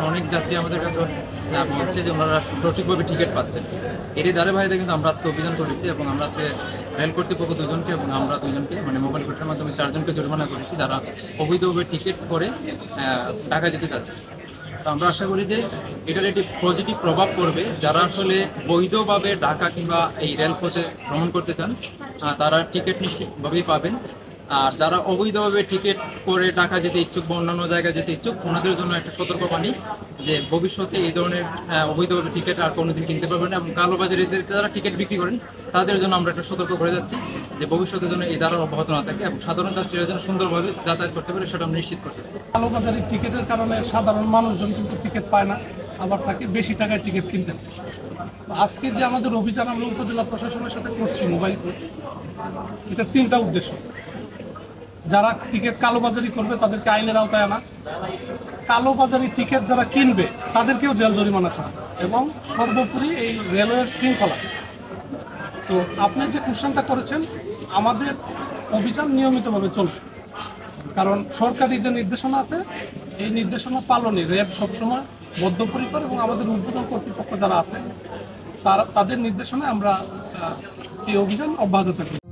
অনেক যাত্রী আমাদের কাছে বলছে যে ওনারা সঠিকভাবে টিকিট পাচ্ছেন। এরই ধারাবাহিকতায় কিন্তু আমরা আজকে অভিযান করেছি এবং আমরা আজকে রেল কর্তৃপক্ষ দুজনকে এবং আমরা দুজনকে মানে মোবাইল কোর্টের মাধ্যমে 4 জনকে জরিমানা করেছি যারা অবৈধভাবে টিকিট করে টাকা দিতে চাচ্ছে। তো আমরা আশা করি যে এটার একটি পজিটিভ প্রভাব পড়বে, যারা আসলে বৈধভাবে ঢাকা কিংবা এই রেলপথে ভ্রমণ করতে চান তারা টিকিট নিশ্চিতভাবেই পাবেন। আর যারা অবৈধভাবে টিকিট করে টাকা যেতে ইচ্ছুক বা অন্যান্য জায়গায় যেতে ইচ্ছুক ওনাদের জন্য একটা সতর্কবাণী যে ভবিষ্যতে এই ধরনের অবৈধভাবে টিকিট আর কোনোদিন কিনতে পারবেন না। এবং কালোবাজারিদের যারা টিকিট বিক্রি করেন তাদের জন্য আমরা একটা সতর্ক করে যাচ্ছি যে ভবিষ্যতের জন্য এই দ্বারা অব্যাহত না থাকে এবং সাধারণ যাত্রীরা যেন সুন্দরভাবে যাতায়াত করতে পারে সেটা আমরা নিশ্চিত করতে পারি। কালোবাজারি টিকিটের কারণে সাধারণ মানুষজন কিন্তু টিকিট পায় না, আবার তাকে বেশি টাকায় টিকিট কিনতে হয়। আজকে যে আমাদের অভিযান আমরা উপজেলা প্রশাসনের সাথে করছি মোবাইল কোর্ট, এটা 3টা উদ্দেশ্য। যারা টিকিট কালোবাজারি করবে তাদেরকে আইনের আওতায় আনা, কালোবাজারি টিকিট যারা কিনবে তাদেরকেও জেল জরিমানা করা, এবং সর্বোপরি এই রেলওয়ের শৃঙ্খলা। তো আপনি যে কোশ্চেনটা করেছেন, আমাদের অভিযান নিয়মিতভাবে চলবে, কারণ সরকারি যে নির্দেশনা আছে এই নির্দেশনা পালনে র্যাব সবসময় বদ্ধপরিকর, এবং আমাদের ঊর্ধ্বতন কর্তৃপক্ষ যারা আছে তাদের নির্দেশনায় আমরা এই অভিযান অব্যাহত থাকবে।